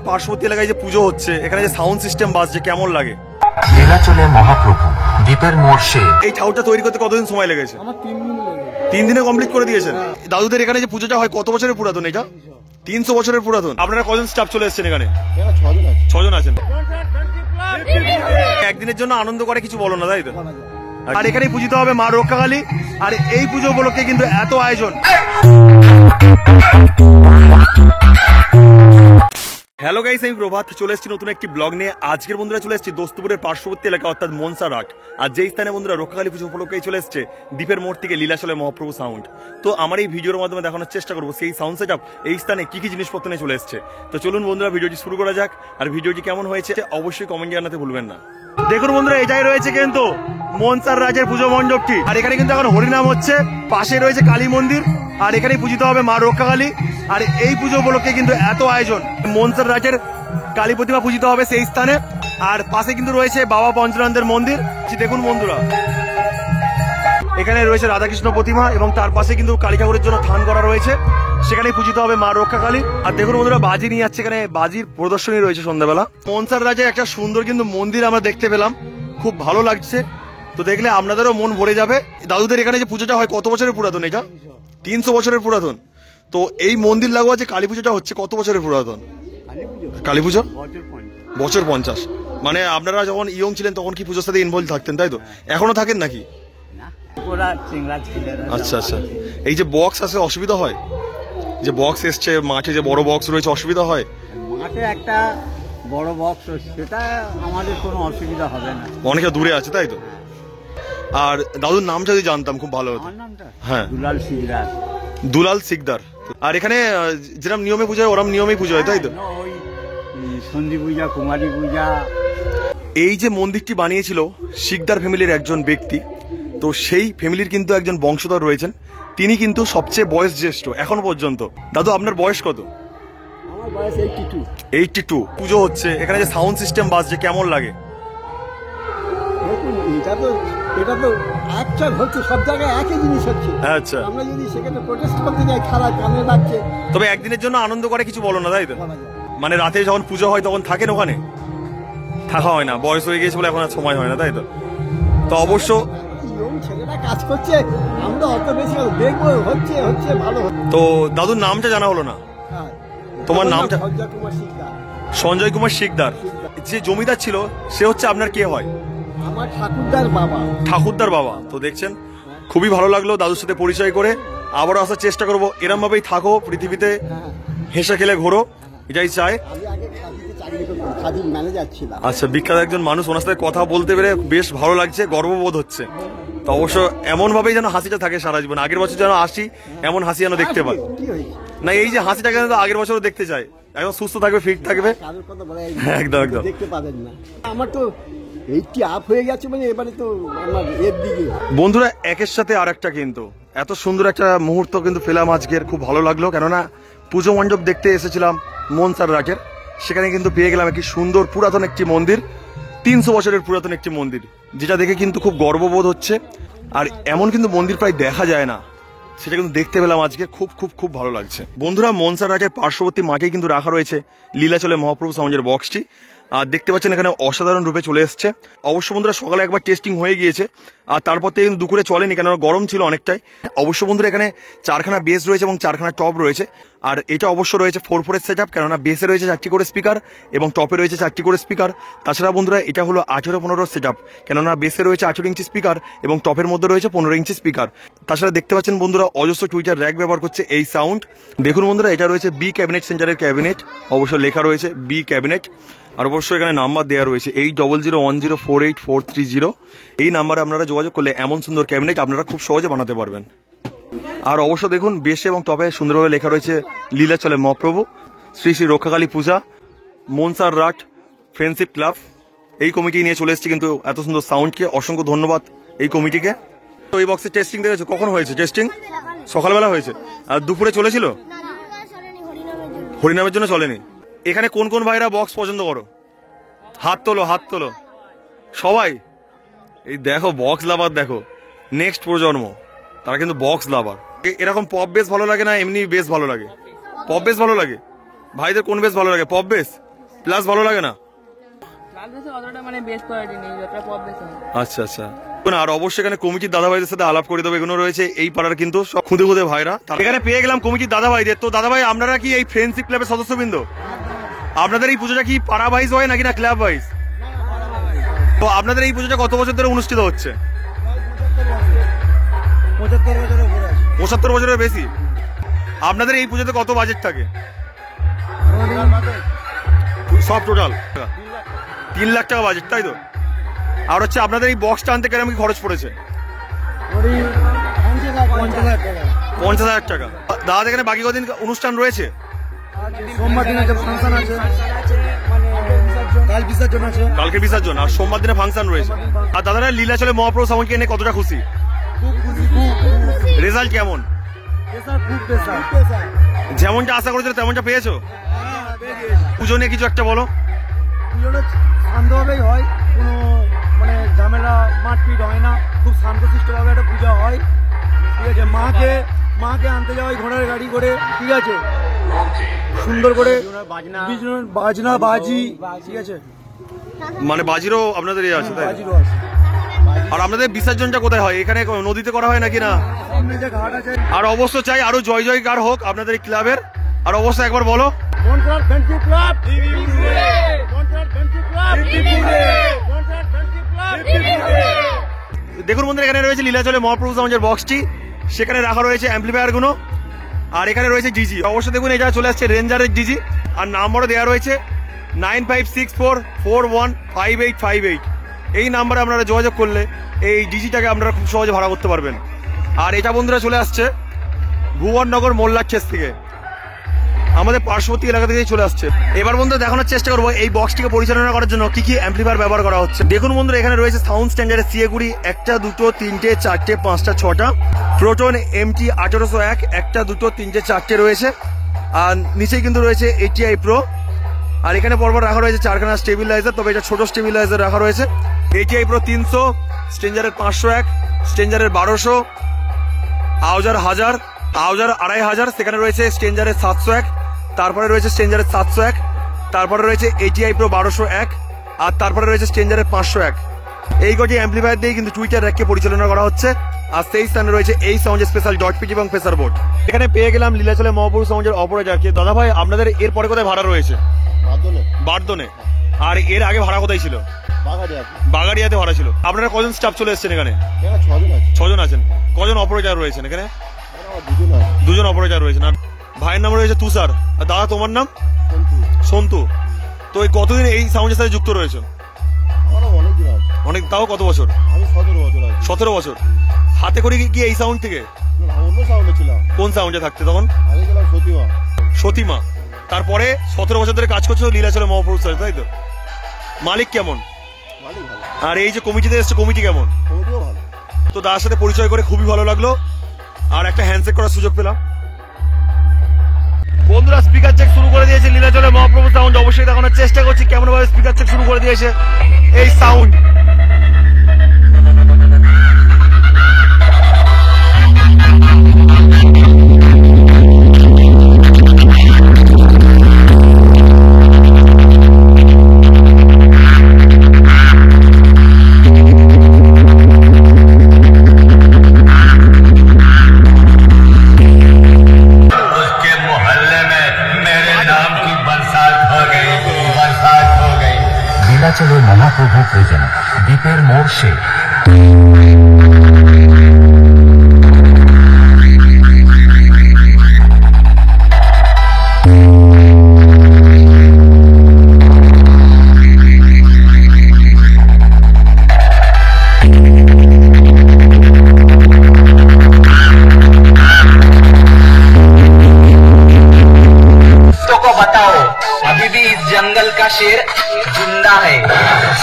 পার্শ্ববর্তী এলাকায় যে পুজো হচ্ছে, এখানে যে সাউন্ড সিস্টেম বাজছে, কেমন লাগে? লীলাচলে মহাপ্রভু দ্বীপের মোড়ে। এই ঠাউরটা তৈরি করতে কতদিন সময় লেগেছে? আমার 3 দিন লেগেছে। 3 দিনে কমপ্লিট করে দিয়েছেন? দাদুদের এখানে যে পুজোটা হয় কত বছরের পুরাতন এটা? 300 বছরের পুরাতন। আপনারা কজন স্টাফ চলে এসেছেন এখানে? 6 জন আছেন। একদিনের জন্য আনন্দ করে কিছু বলো না, তাই তো? আর এখানেই পুজিতে হবে মা রক্ষাকালী। আর এই পুজো উপলক্ষে কিন্তু এত আয়োজন। হ্যালো গাইস, আমি প্রভাত চলে এসেছি নতুন একটি ব্লগ নিয়ে। আজকের বন্ধুরা চলে এসেছি দোস্তপুরের পার্শ্ববর্তী এলাকা অর্থাৎ মনসারহাট। আর যেই স্থানে বন্ধুরা রক্ষাকালী পুজো উপলক্ষেই চলে এসছে দ্বীপের মোড় থেকে লীলাচলে মহাপ্রভু সাউন্ড। তো আমার এই ভিডিওর মাধ্যমে দেখানোর চেষ্টা করবো সেই সাউন্ড সেট আপ এই স্থানে কি কি জিনিসপত্র নিয়ে চলে এসছে। তো চলুন বন্ধুরা ভিডিওটি শুরু করা যাক। আর ভিডিওটি কেমন হয়েছে অবশ্যই কমেন্ট জানাতে ভুলবেন না। দেখুন বন্ধুরা, এটাই রয়েছে কিন্তু মনসারহাটের পুজো মণ্ডপটি। আর এখানে কিন্তু এখন হরিনাম হচ্ছে, পাশে রয়েছে কালী মন্দির। আর এখানেই পূজিত হবে মা রক্ষাকালী। আর এই পুজো উপলক্ষে কিন্তু এত আয়োজন। মনসারহাটের কালী প্রতিমা পূজিত হবে সেই স্থানে। আর পাশে কিন্তু রয়েছে বাবা পঞ্চনন্দের মন্দির। দেখুন বন্ধুরা, এখানে রয়েছে রাধাকৃষ্ণ প্রতিমা এবং তার পাশে কিন্তু কালী ঠাকুরের জন্য থান করা রয়েছে, সেখানেই পূজিত হবে মা রক্ষাকালী। আর দেখুন বন্ধুরা, বাজি নিয়ে যাচ্ছে, এখানে বাজির প্রদর্শনী রয়েছে সন্ধ্যাবেলা। মনসারহাটের একটা সুন্দর কিন্তু মন্দির আমরা দেখতে পেলাম, খুব ভালো লাগছে। তো দেখলে আপনাদেরও মন ভরে যাবে। দাদুদের এখানে যে পুজোটা হয় কত বছরের পুরাতন এটা? 300 বছরের পুরাতন। তো এই মন্দির লাগোয়া যে কালী পুজোটা হচ্ছে কত বছরের পুরাতন? কালী পুজো বছর 50। মানে আপনারা যখন ইয়ং ছিলেন তখন কি পুজোর সাথে ইনভলভ থাকতেন, তাই তো? এখনো থাকেন নাকি? আচ্ছা আচ্ছা। এই যে বক্স আছে অসুবিধা হয়? যে বক্স এসছে মাঠে, যে বড় বক্স রয়েছে, অসুবিধা হয়? মাঠে একটা বড় বক্স, সেটা আমাদের কোনো অসুবিধা হবে না। অনেকে দূরে আছে, তাই তো? আর দাদুর নামটা যদি জানতাম খুব ভালো হতো। হ্যাঁ, দুলাল শিকদার। দুলাল শিকদার। আর এখানে যেরকম নিয়মে পুজো হয় ওরম নিয়মেই পুজো হয়, তাই তো? ওই সন্ধি পূজা, কুমারী পূজা। এই যে মন্দিরটি বানিয়েছিল শিকদার ফ্যামিলির একজন ব্যক্তি। তো সেই ফ্যামিলির কিন্তু একজন বংশধর রয়েছেন, তিনি কিন্তু সবচেয়ে বয়স জ্যেষ্ঠ এখন পর্যন্ত। দাদু আপনার বয়স কত? আমার বয়স 82। পুজো হচ্ছে, এখানে যে সাউন্ড সিস্টেম বাজছে, কেমন লাগে? এটা তো একচার হচ্ছে, সব জায়গায় একই জিনিস হচ্ছে। আচ্ছা, আমরা যদি সেখানে প্রোটেস্ট করতে যাই, খারাপ কানে লাগছে। তবে একদিনের জন্য আনন্দ করে কিছু বলো না, তাই তো? মানে রাতে যখন পুজো হয় তখন থাকেন ওখানে? থাকা হয় না, বয়স হয়ে গিয়েছে বলে এখন আর সময় হয় না, তাই তো? তো অবশ্য ছেলেরা কাজ করছে, আমরা অত বেশি দেখবো, হচ্ছে হচ্ছে ভালো। তো দাদুর নামটা জানা হলো না। তোমার নামটা? সঞ্জয় কুমার শিকদার। যে জমিদার ছিল সে হচ্ছে আপনার কে হয়? আমার ঠাকুরদার বাবা। ঠাকুরদার বাবা। তো দেখছেন, খুবই ভালো লাগলো দাদুর সাথে পরিচয় করে। আবারও আসার চেষ্টা করবো, এরম ভাবেই থাকো পৃথিবীতে, হেসে খেলে ঘোরো, এটাই চাই। আচ্ছা, বিখ্যাত একজন মানুষ, ওনার সাথে কথা বলতে পেরে বেশ ভালো লাগছে, গর্ববোধ হচ্ছে। তো অবশ্য এমন ভাবেই যেন হাসিটা থাকে সারা জীবন। আগের বছর যেন আসি এমন হাসি যেন দেখতে পাই। না, এই যে হাসিটাকে আগের বছরও দেখতে চাই, একদম সুস্থ থাকবে, ফিট থাকবে। একদম একদম। দেখতে পাবেন না, আমার তো এইটি আপ হয়ে গেছে, মানে এবারে তো আমার এর দিকে। বন্ধুরা, একের সাথে আর একটা কিন্তু এত সুন্দর একটা মুহূর্ত কিন্তু পেলাম আজকের, খুব ভালো লাগলো। কেননা পুজো মণ্ডপ দেখতে এসেছিলাম মনসারহাটের, সেখানে কিন্তু পেয়ে গেলাম একটি সুন্দর পুরাতন একটি মন্দির, 300 বছরের পুরাতন একটি মন্দির, যেটা দেখে কিন্তু খুব গর্ববোধ হচ্ছে। আর এমন কিন্তু মন্দির প্রায় দেখা যায় না, সেটা কিন্তু দেখতে পেলাম আজকে, খুব খুব খুব ভালো লাগছে। বন্ধুরা, মনসারহাটের পার্শ্ববর্তী মাঠেই কিন্তু রাখা রয়েছে লীলাচলে মহাপ্রভু সাউন্ডের বক্সটি। আর দেখতে পাচ্ছেন এখানে অসাধারণ রূপে চলে এসছে। অবশ্য বন্ধুরা, সকালে একবার টেস্টিং হয়ে গিয়েছে, আর তারপর থেকে কিন্তু দুপুরে চলেনি, কেন গরম ছিল অনেকটাই। অবশ্য বন্ধুরা, এখানে 4খানা বেস রয়েছে এবং 4খানা টপ রয়েছে। আর এটা অবশ্য রয়েছে 4/4 সেট আপ, কেননা বেসে রয়েছে 4টি করে স্পিকার এবং টপে রয়েছে 4টি করে স্পিকার। তাছাড়া বন্ধুরা, এটা হলো 18-15 সেট আপ, কেননা বেসে রয়েছে 18 ইঞ্চি স্পিকার এবং টপের মধ্যে রয়েছে 15 ইঞ্চি স্পিকার। তাছাড়া দেখতে পাচ্ছেন বন্ধুরা, অজস্র টুইটার র্যাক ব্যবহার করছে এই সাউন্ড। দেখুন বন্ধুরা, এটা রয়েছে বি ক্যাবিনেট সেন্টারের ক্যাবিনেট, অবশ্য লেখা রয়েছে বি ক্যাবিনেট। আর অবশ্যই এখানে নাম্বার দেওয়া রয়েছে 8001048430। এই নাম্বারে আপনারা যোগাযোগ করলে এমন সুন্দর ক্যাবিনেট আপনারা খুব সহজে বানাতে পারবেন। আর অবশ্য দেখুন, বেশে এবং টপে সুন্দরভাবে লেখা রয়েছে লীলাচলে মহাপ্রভু শ্রী শ্রী রক্ষাকালী পূজা মনসারহাট ফ্রেন্ডশিপ ক্লাব। এই কমিটি নিয়ে চলে এসেছে কিন্তু এত সুন্দর সাউন্ডকে, অসংখ্য ধন্যবাদ এই কমিটিকে। তো এই বক্সে টেস্টিং দেখেছো? কখন হয়েছে টেস্টিং? সকালবেলা হয়েছে। আর দুপুরে চলেছিল? হরিনামের জন্য চলেনি। এখানে কোন কোন ভাইরা বক্স পছন্দ করো? হাত তোলো, হাত তোলো সবাই। এই দেখো বক্স লাভার, দেখো নেক্সট প্রজন্ম, তারা কিন্তু বক্স লাভার। এরকম পপ বেস ভালো লাগে না এমনি বেস ভালো লাগে? পপ বেস ভালো লাগে। ভাইদের কোন বেস ভালো লাগে? Pop base? প্লাস ভালো লাগে না? লাল বেসে অতটা মানে বেস্ট কোয়ালিটি নেই, যতটা পপ বেস হয়। আচ্ছা আচ্ছা। আর অবশ্যই এখানে কমিটির দাদা ভাইদের সাথে আলাপ করে দেবো। এগুলো রয়েছে এই পাড়ার কিন্তু সব খুদে খুদে ভাইরা। এখানে পেয়ে গেলাম কমিটির দাদা ভাইদের। তো দাদা ভাই, আপনারা কি এই ফ্রেন্ডশিপ ক্লাবের সদস্যবৃন্দ? আপনাদের এই পুজোটা কি পাড়া ভাইজ হয় নাকি না ক্লাব ভাইজ? তো আপনাদের এই পুজোটা কত বছর ধরে অনুষ্ঠিত হচ্ছে? 75 বছরের বেশি। আপনাদের এই পুজোতে কত বাজেট থাকে সব টোটাল? 3 লাখ টাকা বাজেট, তাই তো? আর হচ্ছে আপনাদের এই বক্সটা আনতে কেমন কি খরচ পড়েছে? 50,000 টাকা। দাদা, এখানে বাকি কদিন অনুষ্ঠান রয়েছে? সোমবার দিনে যে ফাংশন আছে, কাল বিসর্জন আছে, কালকে বিসর্জন আর সোমবার দিনে ফাংশন রয়েছে। আর দাদারা লীলাচলে মহাপ্রভু সামগ্রী এনে কতটা খুশি? রেজাল্ট কেমন? যেমনটা আশা করেছিল তেমনটা পেয়েছো? পুজো নিয়ে কিছু একটা বলো। পুজোটা শান্তভাবেই হয়, কোনো মানে ঝামেলা মারপিট হয় না, খুব শান্তশিষ্টভাবে একটা পূজা হয়। ঠিক আছে, মাকে আনতে যাওয়া হয় ঘোড়ার গাড়ি করে, ঠিক আছে, সুন্দর করে বাজনা বাজি, ঠিক আছে, মানে বাজিরও আপনাদের ইয়ে আছে, তাই? বাজিরও আছে। আর আপনাদের বিসর্জনটা কোথায় হয়? এখানে নদীতে করা হয় নাকি না? সামনে যে ঘাট আছে, আর অবশ্য চাই আরো জয় জয়কার হোক আপনাদের এই ক্লাবের। আর অবশ্য একবার বলো, মনসার ফ্রেন্ডশিপ ক্লাব, মনসার ফ্রেন্ডশিপ ক্লাব, মনসার ফ্রেন্ডশিপ ক্লাব। দেখুন বন্ধুরা, এখানে রয়েছে লীলাচলে মহাপ্রভু সাউন্ডের বক্সটি, সেখানে রাখা রয়েছে অ্যাম্পলিফায়ার গুলো, আর এখানে রয়েছে ডিজি। অবশ্যই দেখুন এটা চলে আসছে রেঞ্জারের ডিজি, আর নাম্বারও দেওয়া রয়েছে 9564415858। এই নাম্বারে আপনারা যোগাযোগ করলে এই ডিজিটাকে আপনারা খুব সহজে ভাড়া করতে পারবেন। আর এটা বন্ধুরা চলে আসছে ভুবননগর মোল্লাক্ষেস থেকে, আমাদের পার্শ্ববর্তী এলাকা থেকেই চলে আসছে। এবার বন্ধুরা দেখানোর চেষ্টা করবো এই বক্সটিকে পরিচালনা করার জন্য কি কি অ্যাম্পলিফায়ার ব্যবহার করা হচ্ছে। দেখুন বন্ধুরা, এখানে রয়েছে সাউন্ড স্ট্যান্ডার্ডের সিএগুড়ি 1টা 2টো 3টে 4টে 5টা 6টা, প্রোটন MT 1801 1টা 2টো 3টে 4টে রয়েছে, আর নিচেই কিন্তু রয়েছে ATI Pro। আর এখানে পরপর রাখা রয়েছে 4খানা স্টেবিলাইজার, তবে এটা ছোট স্টেবিলাইজার রাখা রয়েছে। ATI Pro 300, স্ট্রেঞ্জারের 501, স্ট্রেঞ্জারের 1200, আউজার 1000, আউজার 2500, সেখানে রয়েছে স্ট্রেঞ্জারের 701, তারপরে রয়েছে স্ট্রেঞ্জারের 701, তারপরে রয়েছে ATI Pro 1201, আর তারপরে রয়েছে স্ট্রেঞ্জারের 501। এই কটি অ্যাম্পলিফায়ার দিয়ে কিন্তু টুইটার র্যাককে পরিচালনা করা হচ্ছে। আর সেই স্থানে রয়েছে এই সাউন্ড স্পেশাল ডট পিচ এবং প্রেসার বোর্ড। এখানে পেয়ে গেলাম লীলাচলে মহাপ্রভু সাউন্ডের অপারেটরকে। দাদা ভাই, আপনাদের এর পরে কোথায় ভাড়া রয়েছে? বারদনে। আর এর আগে ভাড়া কোথায় ছিল? বাগাড়িয়াতে ভাড়া ছিল। আপনারা কজন স্টাফ চলে এসেছেন এখানে? 6জন আছেন। কজন অপারেটর রয়েছেন এখানে? 2জন অপারেটর রয়েছেন। আর ভাইয়ের নাম রয়েছে তুষার। আর দাদা, তোমার নাম? সন্তু। তো এই কতদিন এই সাউন্ডের সাথে যুক্ত রয়েছে? অনেক। তাও কত বছর? 17 বছর। হাতে করে কি এই সাউন্ড থেকে? কোন সাউন্ডে থাকতে তখন? সতীমা। তারপরে 17 বছর ধরে কাজ করছো লীলাচলে মহাপ্রভু স্যার, তাই তো? মালিক কেমন? আর এই যে কমিটিতে এসছে, কমিটি কেমন? তো দাদার সাথে পরিচয় করে খুবই ভালো লাগলো, আর একটা হ্যান্ডশেক করার সুযোগ পেলাম। বন্ধুরা, স্পিকার চেক শুরু করে দিয়েছে লীলাচলে মহাপ্রভু সাউন্ড। অবশ্যই দেখানোর চেষ্টা করছি কেমন ভাবে স্পিকার চেক শুরু করে দিয়েছে এই সাউন্ড। লীলাচলে মহাপ্রভু প্রেজেন্ট দ্বীপের মোড় সে। अभी भी इस जंगल का शेर जिंदा है।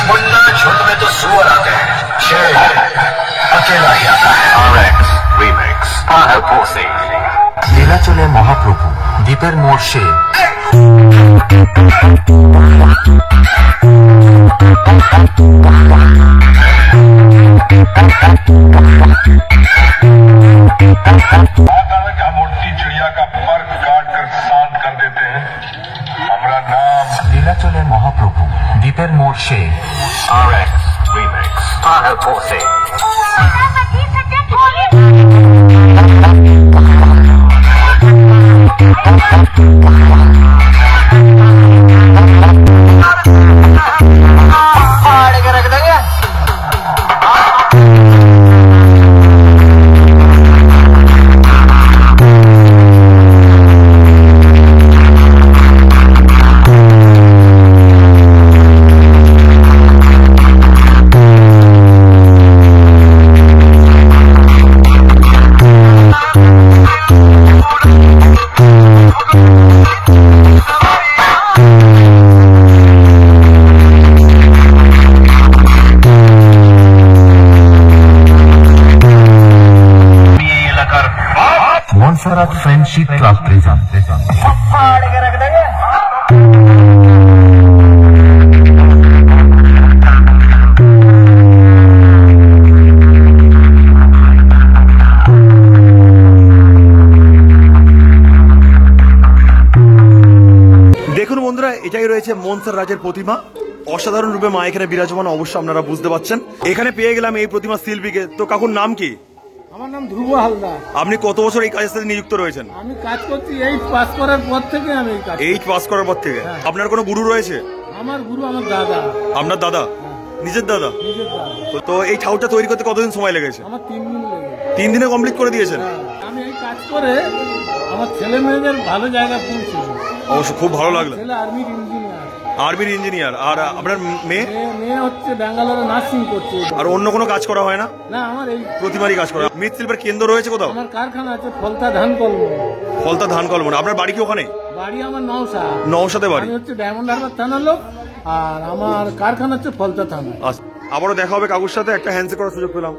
मुन्ना झुंड में तो सुअर आते हैं, शेर अकेला ही आता है। RX Remix লীলাচলে মহাপ্রভু দ্বীপের মোড় সে। मूर्ति चिड़िया का पर काट कर शांत कर देते हैं। हमारा नाम লীলাচলে অঞ্চলের মহাপ্রভু দ্বীপের মোড় সে RX Remix Panel Pose মনসারাত ফ্রেন্ডশিপ ক্লাব প্রেজেন্ট। দেখুন বন্ধুরা, এটাই রয়েছে মনসার রাজের প্রতিমা। অসাধারণ রূপে মা এখানে বিরাজমান, অবশ্যই আপনারা বুঝতে পারছেন। এখানে পেয়ে গেলাম এই প্রতিমা শিল্পীকে। তো কাকুর নাম কি? আমার নাম ধ্রুব হালদার। আপনি কত বছর এই কাজের সাথে নিযুক্ত রয়েছেন? আমি কাজ করছি 8 পাস করার পর থেকে আমি এই কাজ। 8 পাস করার পর থেকে। আপনার কোনো গুরু রয়েছে? আমার গুরু আমার দাদা। আপনার দাদা? নিজের দাদা? নিজের দাদা। তো এই ঠাউটা তৈরি করতে কতদিন সময় লেগেছে? আমার 3 দিন লেগেছে। 3 দিনে কমপ্লিট করে দিয়েছেন? আমি এই কাজ করে আমার ছেলে মেয়েদের ভালো জায়গা পৌঁছেছি। অবশ্য খুব ভালো লাগলো। ছেলে আর্মির ইঞ্জিনিয়ার। আর্মির ইঞ্জিনিয়ার। আর আপনার মেয়ে? মেয়ে হচ্ছে ব্যাঙ্গালোরে নার্সিং করছে। আর অন্য কোনো কাজ করা হয় না? না, আমার এই প্রতিমারই কাজ করা। মৃৎশিল্পের কেন্দ্র রয়েছে কোথাও? আমার কারখানা আছে ফলতা ধান কলম। ফলতা ধান কলম। আপনার বাড়ি কি ওখানে? বাড়ি আমার নওশা। নওশাতে বাড়ি। আমি হচ্ছে ডায়মন্ড হারবার থানার লোক, আর আমার কারখানা হচ্ছে ফলতা থানা। আচ্ছা, আবারও দেখা হবে কাকুর সাথে। একটা হ্যান্ডশেক করার সুযোগ পেলাম।